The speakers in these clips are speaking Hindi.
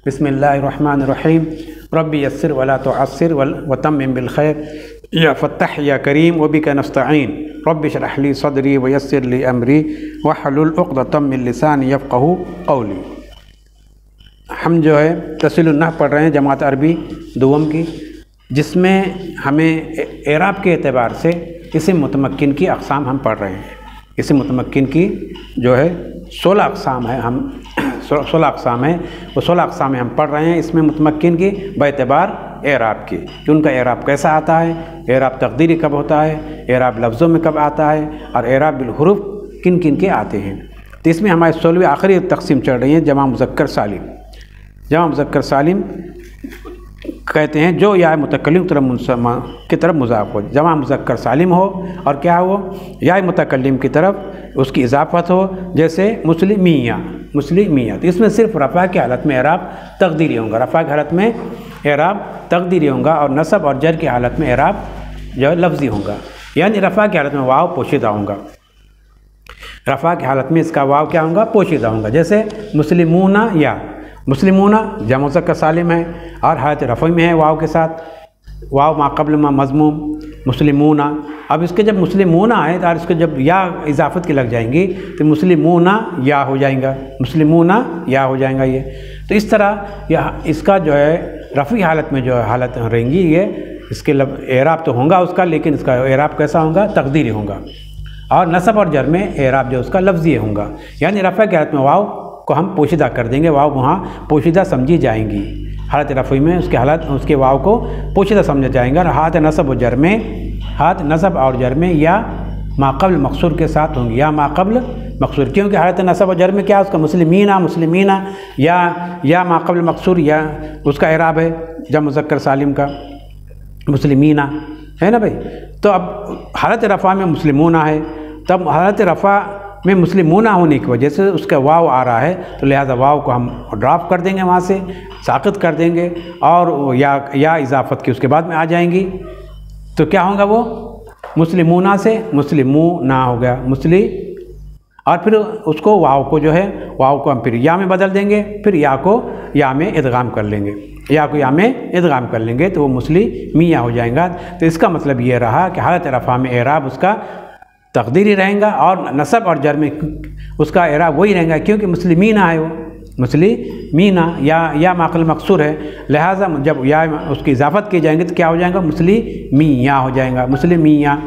बिस्मिल्लाहिर्रहमानिर्रहीम रब्बी यस्सिर वला तुअस्सिर वतम्मिम बिल खैर या फत्ताह या करीम वबिका नस्तईन रब्बि इश्रह ली सदरी वयस्सिर ली अमरी वहलुल उक़दतम मिन लिसानी यफ़क़हू क़ौली। हम जो है तस्वील नहव पढ़ रहे हैं जमात अरबी दुवम की, जिसमें हमें एराब के एतबार से इस्म मुतमक्किन की अक़साम हम पढ़ रहे हैं। इस्म मुतमक्किन की जो है 16 अक़साम है, हम 16 अक़साम है, वो 16 अक़साम हम पढ़ रहे हैं इसमें मुतमक्किन की बेतबार एराब की, कि उनका एराब कैसा आता है, एराब तक़दीरी कब होता है, एराब लफ्ज़ों में कब आता है और एराब बिल हुरूफ किन किन के आते हैं। तो इसमें हमारी 16वीं आखिरी तकसीम चल रही है जमा मुज़क्कर सालिम। जमा मुज़क्कर सालिम कहते हैं जो या मुतकल्लिम की तरफ मुज़ाफ़ हो, जमा मुज़क्कर सालिम हो और क्या हो, या मुतकल्लिम की तरफ उसकी इजाफ़त हो, जैसे मुस्लिमिया। तो इसमें सिर्फ रफ़ा की हालत में एराब तक़दीरी होगा, रफ़ा की हालत में एराब तक़दीरी होगा और नसब और जर की हालत में एराब जो है लफ्ज़ी होगा, यानी रफ़ा की हालत में वाव पोशीदा होगा। रफ़ा की हालत में इसका वाव क्या होगा, पोशीदा होगा। जैसे मुस्लिमूना, या मुस्लिमूना जमा मुज़क्कर सालिम है और हालत रफ़ई में है वाव के साथ, वाव मा क़ब्ल मा मज़मूम मुस्लिमूना। अब इसके जब मुस्लिमूना आए और इसके जब या इजाफ़त की लग जाएंगी तो मुस्लिमूना या हो जाएगा, मुस्लिमूना या हो जाएगा ये। तो इस तरह यह इसका जो है रफ़ी हालत में जो है हालत रहेंगी ये, इसके एराब तो होगा उसका, लेकिन इसका एराब कैसा होगा, तक़दीरी होगा। और नसब और जर में एराब जो उसका लफ्ज़ी होगा, यानी रफ़ा की हालत में वाव को हम पोशीदा कर देंगे, वाव वहाँ पोशीदा समझी जाएंगी। हालत रफ़ी में उसके हालत उसके वाव को पोशीदा समझा जाएगा। और हाथ नसब और जर में, हाथ नसब और जर में या माक़ब्ल मक़सूर के साथ होंगी, या माक़ब्ल मक़सूर, क्योंकि हालत नसब और जर में क्या उसका मुस्लिमीना या माक़ब्ल मक़सूर या उसका एराब है जब मुज़क्कर सालिम का मुस्लिमीना है ना भाई। तो अब हालत रफ़ा में मुस्लिमूना है, तब हालत रफ़ा में मुस्लिमूना होने की वजह से उसका वाव आ रहा है, तो लिहाजा वाव को हम ड्रॉप कर देंगे, वहाँ से साक़ित कर देंगे और या इजाफ़त की उसके बाद में आ जाएंगी। तो क्या होगा, वो मुस्लिमूना से मुस्लिमूना हो गया और फिर उसको वाव को जो है वाव को हम फिर या में बदल देंगे, फिर या को या में इदगाम कर लेंगे, या को या में इदगाम कर लेंगे तो वो मुस्लिमिया हो जाएगा। तो इसका मतलब ये रहा कि हालत रफ़ा में एराब उसका तक़दीरी रहेगा और नसब और जर में उसका एराब वही रहेगा, क्योंकि मुस्लिमीना है, वो मुस्लिमीना या माक़ल मक़सूर है, लिहाजा जब या उसकी इजाफ़त की जाएंगे तो क्या हो जाएगा, मुस्लिमिया हो जाएगा, मुस्लिमिया,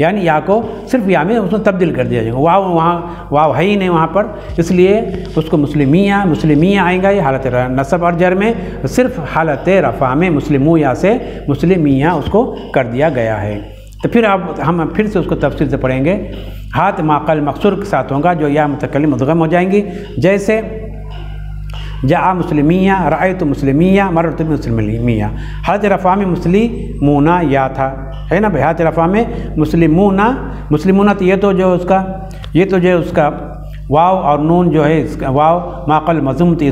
यानी या को सिर्फ या में उसमें तब्दील कर दिया जाएगा। वाव वहाँ वाव है ही नहीं वहाँ पर, इसलिए उसको मुस्लिमिया आएगा। ये हालत नसब और जर में सिर्फ हालत रफ़ा में मुस्लिमूया से मुस्लिमिया उसको कर दिया गया है। तो फिर अब हम फिर से उसको तफसील से पढ़ेंगे। हाथ माक़ल मक़सूर के साथ होगा जो या मुतकल्लिम मुदग़म हो जाएंगी, जैसे जा मुस्लिमिया, रअयतु मुस्लिमिया, मररतु मुस्लिमिया। हालत रफ़ा में मुस्लिमूना या था, है ना भाई। हालत रफ़ा में मुस्लिमूना तो ये तो जो उसका वाव और नून जो है, इसका वाव माक़ल मज़मूम तो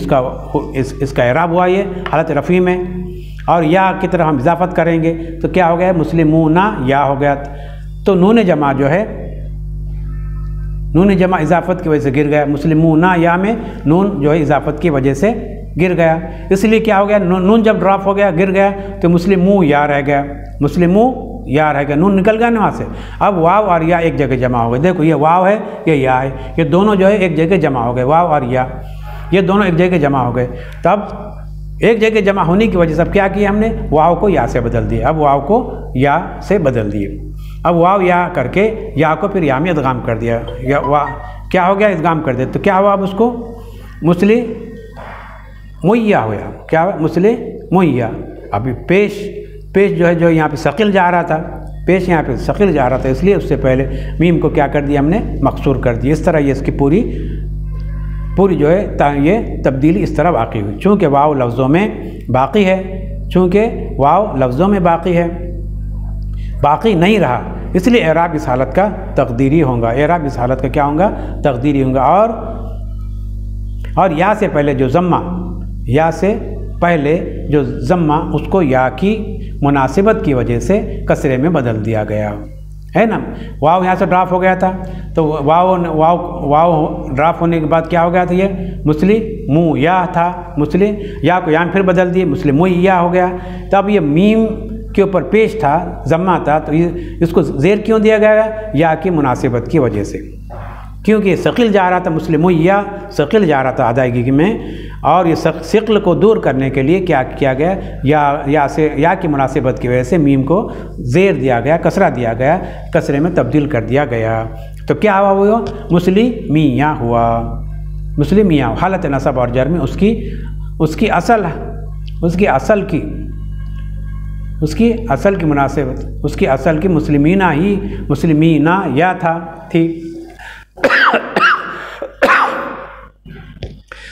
इसका एराब हुआ ये हालत रफ़ी में, और या की तरफ हम इजाफ़त करेंगे तो क्या हो गया, मुस्लिमूना या हो गया। तो नून जमा जो है, नून जमा इजाफ़त की वजह से गिर गया, मुस्लिमूना या में नून जो है इजाफ़त की वजह से गिर गया, इसलिए क्या हो गया, नून जब ड्रॉप हो गया गिर गया तो मुस्लिमू या रह गया, नून निकल गया ना वहाँ से। अब वाव और या एक जगह जमा हो गए, देखो ये वाव है ये या है, ये दोनों जो है एक जगह जमा हो गए, वाव और या ये दोनों एक जगह जमा हो गए। तब एक जगह जमा होने की वजह से अब क्या किया हमने, वाव को या से बदल दिया, अब वाव को या से बदल दिए, अब वाव या करके या को फिर या में इदगाम कर दिया, या क्या हो गया, इदगाम कर दिया। तो क्या हुआ, अब उसको मुस्लिमुय्या हो गया, क्या हुआ, मुस्लिमुय्या। अभी पेश जो है जो यहाँ पे सकील जा रहा था, पेश यहाँ पे सकील जा रहा था, इसलिए उससे पहले मीम को क्या कर दिया हमने, मकसूर कर दिया। इस तरह ये इसकी पूरी जो है ये तब्दीली इस तरह वाक़ई हुई, चूँकि वाव लफ्ज़ों में बाक़ी है, बाक़ी नहीं रहा, इसलिए एराब इस हालत का तक़दीरी होगा, एराब इस हालत का क्या होगा, तक़दीरी होगा। और या से पहले जो ज़म्मा उसको या की मुनासिबत की वजह से कसरे में बदल दिया गया, है ना। वाव यहाँ से ड्राप हो गया था, तो वाव ड्राप होने के बाद क्या हो गया था, ये मुस्लिमू या था, मुस्लिम या को यहाँ फिर बदल दिए, मुस्लिमू या हो गया। तब ये मीम के ऊपर पेश था, जम्मा था, तो इसको ज़ेर क्यों दिया गया, या की मुनासिबत की वजह से, क्योंकि शकील जा रहा था, मुस्लिमू या शकील जा रहा था अदायगी में, और ये शक्ल को दूर करने के लिए क्या किया गया, या की मुनासिबत की वजह से मीम को ज़ेर दिया गया, कसरा दिया गया, कसरे में तब्दील कर दिया गया। तो क्या हुआ, वो मुस्लिमिया हुआ, मुस्लिमिया हालत नसब और जर में उसकी असल की मुनासिबत, उसकी असल की मुस्लिमीना या थी।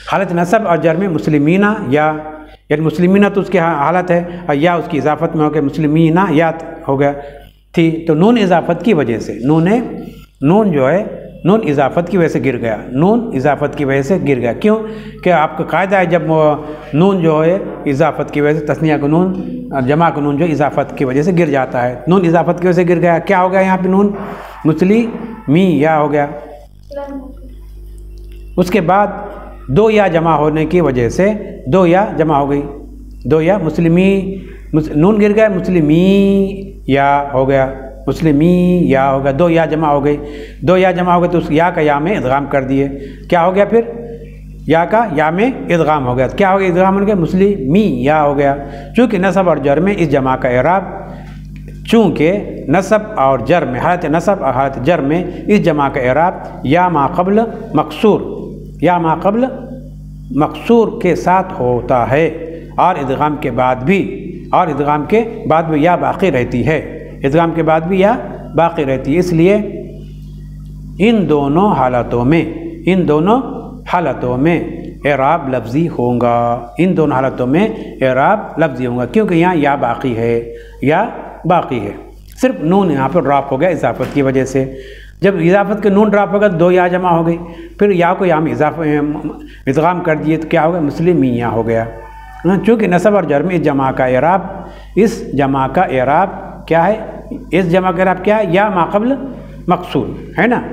हालत नसब और जर में मुस्लिमीना या, यानी मुस्लिमीना तो उसकी हालत है, और या उसकी इजाफत में हो गया, मुस्लिमीना या हो गया थी। तो नून इजाफत की वजह से, नून जो है नून इजाफत की वजह से गिर गया, नून इजाफत की वजह से गिर गया। क्यों कि आपका कायदा है, जब नून जो है इजाफत की वजह से, तस्निया का नून, जमा का नून जो इजाफत की वजह से गिर जाता है, नून इजाफत की वजह से गिर गया। क्या हो गया यहाँ पे, नून मुस्लिमी या हो गया। उसके बाद दो या जमा होने की वजह से दो या जमा हो गई, दो या नून गिर गया, मुस्लिमी या हो गया, मुस्लिमी या हो गया, दो या जमा हो गई, दो या जमा हो गई तो उस या का या में इदगाम कर दिए। क्या हो गया फिर, या का या में इदगाम हो गया। क्या हो गया, इदगाम हो गया, मुस्लिमी या हो गया। चूँकि नसब और जर में इस जमा का एराब, चूँकि नसब और जर में, हालत नसब और हालत जर में इस जमा का एराब या माक़ब्ल मकसूर, या माक़ब्ल मकसूर के साथ होता है, और इदगाम के बाद भी, या बाक़ी रहती है, इदगाम के बाद भी या बाक़ी रहती है। इसलिए इन दोनों हालतों में एराब लफ्ज़ी होगा, इन दोनों हालतों में एराब लफ्ज़ी होगा, क्योंकि यहाँ या बाक़ी है, सिर्फ नून यहाँ पर ड्राप हो गया इजाफत की वजह से। जब इजाफत के नून ड्राप होगा, दो या जमा हो गई, फिर या को या में इदगाम कर दिए, तो क्या हो गया, मुस्लिमिया हो गया। चूँकि नसब और जर में इस जमा का एराब क्या है, इस जमा का एराब क्या है, या माक़ब्ल मकसूर है ना।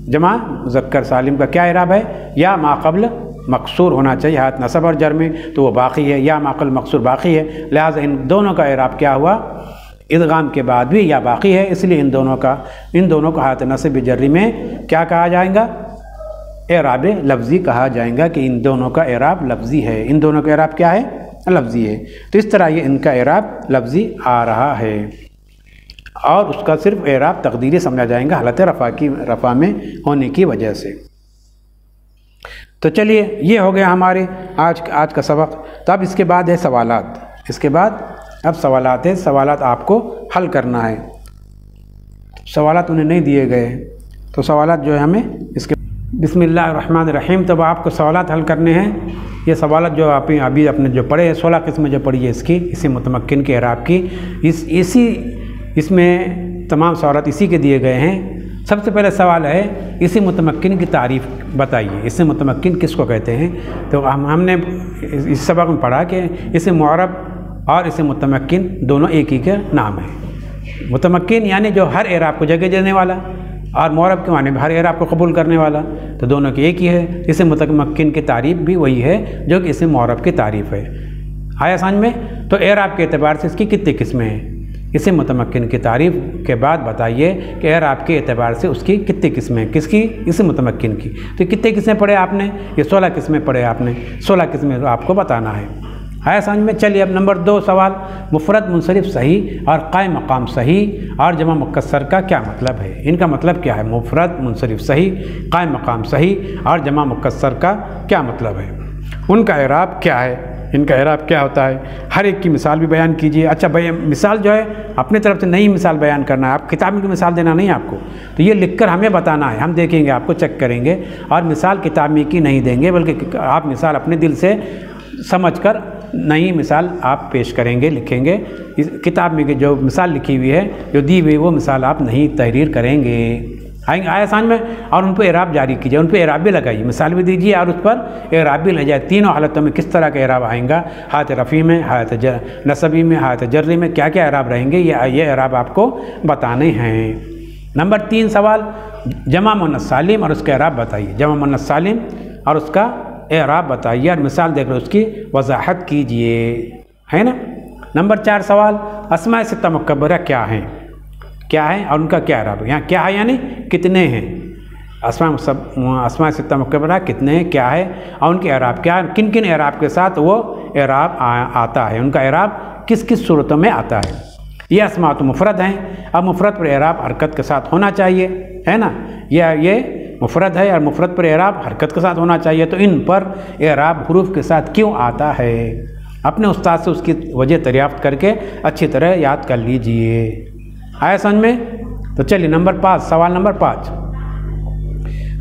जमा मुज़क्कर सालिम का क्या एराब है, या माक़ब्ल मकसूर होना चाहिए हाथ नसब और जर में, तो वो बाक़ी है, या माक़ब्ल मकसूर बाक़ी है। लिहाजा इन दोनों का एराब क्या हुआ, इदगाम के बाद भी या बाक़ी है, इसलिए इन दोनों को हालत नसब जर्री में क्या कहा जाएगा, एराब लफ्ज़ी कहा जाएगा, कि इन दोनों का एराब लफ्ज़ी है, इन दोनों का एराब क्या है, लफ्ज़ी है। तो इस तरह ये इनका एराब लफ्ज़ी आ रहा है, और उसका सिर्फ एराब तकदीरी समझा जाएगा हालत रफ़ा में होने की वजह से। तो चलिए, ये हो गया हमारे आज का सबक। तो अब इसके बाद है सवालात, इसके बाद अब सवालात है, सवालात आपको हल करना है। सवालात उन्हें नहीं दिए गए, तो सवालात जो है हमें इसके बिस्मिल्लाहिर्रहमानिर्रहीम। तब आपको सवालात हल करने हैं। ये सवालात जो आप अभी अपने जो पढ़े हैं, 16 किस्में जो पढ़ी है इसकी, इसी मुतमक्किन के एराब की, इसमें तमाम सवालात इसी के दिए गए हैं। सबसे पहले सवाल है, इसी मुतमक्किन की तारीफ़ बताइए, इसे मुतमक्किन किसको कहते हैं। तो हमने इस सबक में पढ़ा कि इसे मुअरब और इसे मुतमक्किन दोनों एक ही के नाम है। मुतमक्किन यानी जो हर एराब को जगह देने वाला, और मुअरब के माने हर एराब को कबूल करने वाला, तो दोनों की एक ही है। इसे मुतमक्किन की तारीफ़ भी वही है जो कि इसे मुअरब की तारीफ़ है। आया समझ में। तो एराब के एतबार से इसकी कितनी किस्में हैं, इसे मुतमक्किन की तारीफ़ के बाद बताइए कि एराब के एतबार से उसकी कितनी किस्में, किसकी, इसे मुतमक्किन की। तो कितने किस्में पढ़े आपने, ये 16 किस्में पढ़े आपने, 16 किस्में आपको बताना है। आया समझ में। चलिए अब नंबर 2 सवाल, मुफरद मुनसरिफ सही और कायम मकाम सही और जमा मुकस्सर का क्या मतलब है। इनका मतलब क्या है, मुफरद मुनसरिफ सही, कायम मकाम सही और जमा मुकस्सर का क्या मतलब है, उनका एराब क्या है, इनका एराब क्या होता है। हर एक की मिसाल भी बयान कीजिए। अच्छा भाई, मिसाल जो है अपने तरफ से नई मिसाल बयान करना है, आप किताब की मिसाल देना नहीं आपको, तो ये लिखकर हमें बताना है, हम देखेंगे, आपको चेक करेंगे, और मिसाल किताब में की नहीं देंगे, बल्कि आप मिसाल अपने दिल से समझकर नई मिसाल आप पेश करेंगे, लिखेंगे। इस किताब में जो मिसाल लिखी हुई है, जो दी हुई, वो मिसाल आप नहीं तहरीर करेंगे। आया समझ में। और उन पर एराब जारी कीजिए, उन पर एराब भी लगाइए, मिसाल भी दीजिए और उस पर एराब भी ले जाए। तीनों हालतों में किस तरह का एराब आएगा, हालत रफ़ी में, हालत नसबी में, हालत जर्री में क्या क्या एराब रहेंगे, ये एराब आपको बताने हैं। नंबर 3 सवाल, जमा मुन्नस सालिम और उसका एराब बताइए। जमा मुन्नस सालिम और उसका एराब बताइए और मिसाल देकर उसकी वजाहत कीजिए, है ना। नंबर 4 सवाल, अस्माए सित्ता मुकब्बरा क्या हैं, क्या है और उनका क्या एराब है। यहाँ क्या है यानी कितने हैं, अस्माए सित्ता मुकब्बरा कितने हैं, क्या है और उनके एराब क्या है, किन किन एराब के साथ वो एराब आता है, उनका एराब किस किस सूरतों में आता है। ये अस्मा तो मुफरद हैं। अब मुफरद पर एराब हरकत के साथ होना चाहिए, है ना। ये मुफरद है और मुफरद पर एराब हरकत के साथ होना चाहिए, तो इन पर एराब हुरूफ के साथ क्यों आता है, अपने उस्ताद से उसकी वजह दरियाफ्त करके अच्छी तरह याद कर लीजिए। आया समझ में। तो चलिए नंबर 5 सवाल नंबर 5,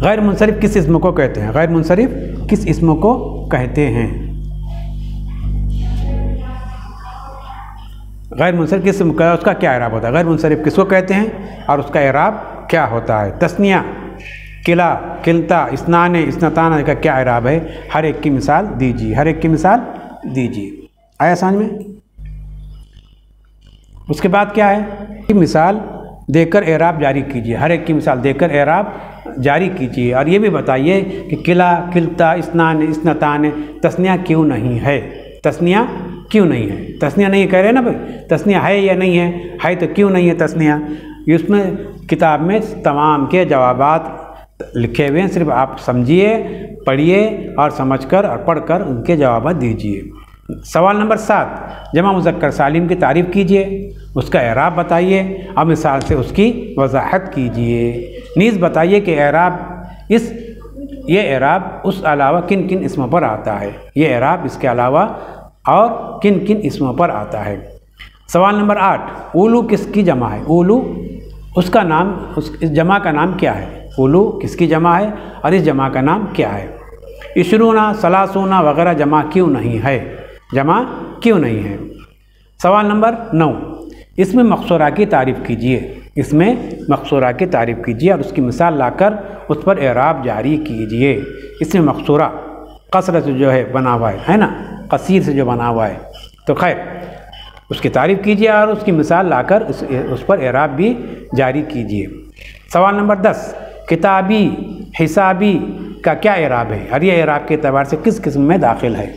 गैर मुनसरिफ किस इस्म को कहते हैं। गैर मुनसरिफ किस इस्म को कहते हैं। गैर मुनसरिफ किस इस्म का, उसका क्या एराब होता है। गैर मुनसरिफ किसको कहते हैं और उसका एराब क्या होता है। तस्निया, किला, किलता, इस्नान, इस्नतान का क्या एराब है, हर एक की मिसाल दीजिए, हर एक की मिसाल दीजिए। आया समझ में। उसके बाद क्या है कि मिसाल देकर एराब जारी कीजिए, हर एक की मिसाल देकर एराब जारी कीजिए और ये भी बताइए कि किला, किलता, इस्नान, इस्नतान तस्निया क्यों नहीं है, तस्निया क्यों नहीं है। तस्निया नहीं कह रहे ना भाई, तस्निया है या नहीं है तो क्यों नहीं है तस्निया। उसमें किताब में तमाम के जवाबात लिखे हुए हैं, सिर्फ आप समझिए, पढ़िए और समझकर और पढ़कर उनके जवाब दीजिए। सवाल नंबर 7, जमा मुज़क्कर सालिम की तारीफ़ कीजिए, उसका एराब बताइए और मिसाल से उसकी वजाहत कीजिए। नीज़ बताइए कि ये एराब उस अलावा किन किन इस्मों पर आता है, ये एराब इसके अलावा और किन किन इस्मों पर आता है। सवाल नंबर 8, उलू किसकी जमा है। उलू उसका नाम, इस जमा का नाम क्या है। उलू किसकी जमा है और इस जमा का नाम क्या है। इशरूना, सलासूना वगैरह जमा क्यों नहीं है, जमा क्यों नहीं है। सवाल नंबर 9, इसमें मक़सूरा की तारीफ़ कीजिए, इसमें मक़सूरा की तारीफ़ कीजिए और उसकी मिसाल लाकर उस पर एराब जारी कीजिए। इसमें मक़सूरा कसरत से जो है बना हुआ है ना, कसीर से जो बना हुआ है, तो खैर उसकी तारीफ़ कीजिए और उसकी मिसाल लाकर उस पर एराब भी जारी कीजिए। सवाल नंबर 10, किताबी हिसाबी का क्या एराब है और ये एराब के एतबार से किस किस्म में दाखिल है।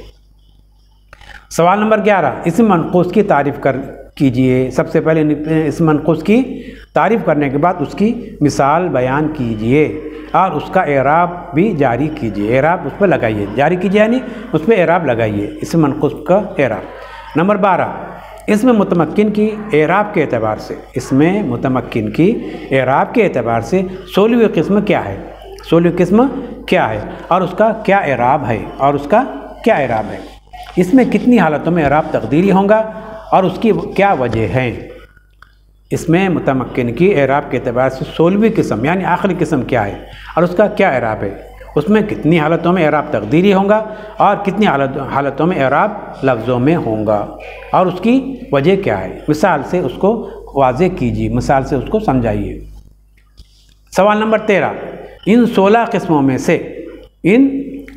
सवाल नंबर 11, इसम मनक़ूस की तारीफ़ कीजिए। सबसे पहले इसम मनक़ूस की तारीफ़ करने के बाद उसकी मिसाल बयान कीजिए और उसका एराब भी जारी कीजिए, एराब उस पर लगाइए, जारी कीजिए यानी उस पर एराब लगाइए, इसम मनक़ूस का एराब। नंबर 12, इसमें मुतमक्किन की एराब के एतबार से, इसमें मुतमक्किन की एराब के एतबार से 16वीं किस्म क्या है, 16वीं किस्म क्या है और उसका क्या एराब है, और उसका क्या एराब है। इसमें कितनी हालतों में एराब तकदीरी होगा और उसकी क्या वजह है। इसमें मुतमक्किन की एराब के एतबार से 16वीं किस्म यानी आखिरी किस्म क्या है और उसका क्या एराब है। उसमें कितनी हालतों में एराब तकदीरी होगा और कितनी हालतों में एराब लफ्ज़ों में होगा और उसकी वजह क्या है। मिसाल से उसको वाज़ेह कीजिए, मिसाल से उसको समझाइए। सवाल नंबर 13, इन 16 किस्मों में से, इन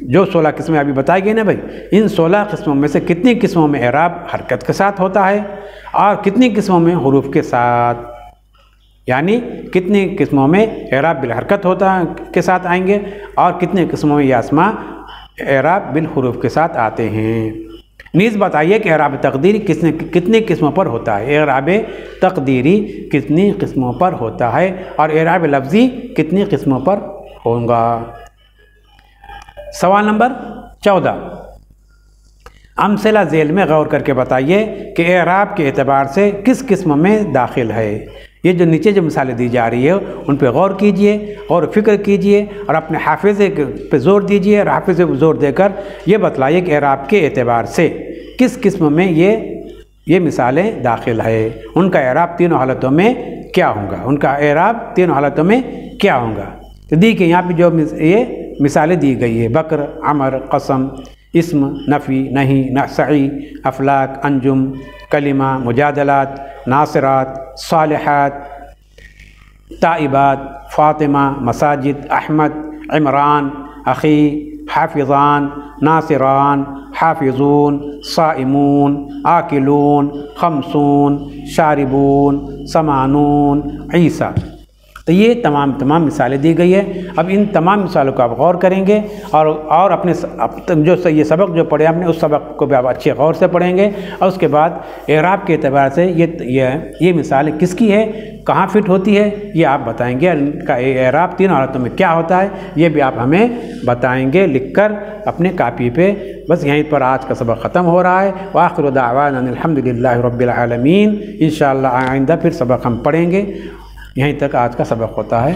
जो 16 किस्में अभी बताई गई ना भाई, इन 16 किस्मों में से कितनी किस्मों में एराब हरकत के साथ होता है और कितनी किस्मों में हुरूफ के साथ, यानी कितनी किस्मों में एराब बिल हरकत होता के साथ आएंगे और कितनी किस्मों में यास्मा एराब बिल हुरूफ के साथ आते हैं। नीज़ बताइए कि एराब तकदीरी कितनी किस्मों पर होता है, एराब तकदीरी कितनी किस्मों पर होता है और एराब लफ्ज़ी कितनी किस्मों पर होगा। सवाल नंबर 14, अमसला झेल में गौर करके बताइए कि एराब के एतबार से किस किस्म में दाखिल है। ये जो नीचे जो मिसालें दी जा रही है उन पर गौर कीजिए और फिक्र कीजिए और अपने हाफिज़े पे ज़ोर दीजिए और हाफिज़े पे ज़ोर देकर ये बतलाइए कि एराब के एतबार से किस किस्म में ये मिसालें दाखिल है, उनका एराब तीनों हालतों में क्या होगा, उनका एराब तीनों हालतों में क्या होगा। तो देखिए यहाँ पे जो ये मिसालें दी गई है, बकर, अमर, कसम, इस्म, नफ़ी, नहीं, नसई, अफलाक, अंजुम, कलिमा, मुजादलात, नासिरात, सालिहात, ताइबात, फ़ातिमा, मसाजिद, अहमद, इमरान, अख़ी, हाफिज़ान, नासिरान, हाफिज़ून, साइमून, आकिलून, खमसून, शारिबून, समानून, ईसा। तो ये तमाम मिसालें दी गई है। अब इन तमाम मिसालों को आप गौर करेंगे और अपने जो ये सबक जो पढ़े आपने उस सबक को भी आप अच्छे गौर से पढ़ेंगे और उसके बाद एराब के एतबार से ये मिसालें किसकी है, कहाँ फिट होती है, ये आप बताएंगे। इनका एराब तीन हालतों में क्या होता है ये भी आप हमें बताएंगे लिखकर अपने कापी पे। बस यहीं पर आज का सबक ख़त्म हो रहा है। व आखिरु दाअवाना अल्हम्दुलिल्लाहि रब्बिल आलमीन। इंशाअल्लाह आइंदा फिर सबक हम पढ़ेंगे। यहीं तक आज का सबक होता है।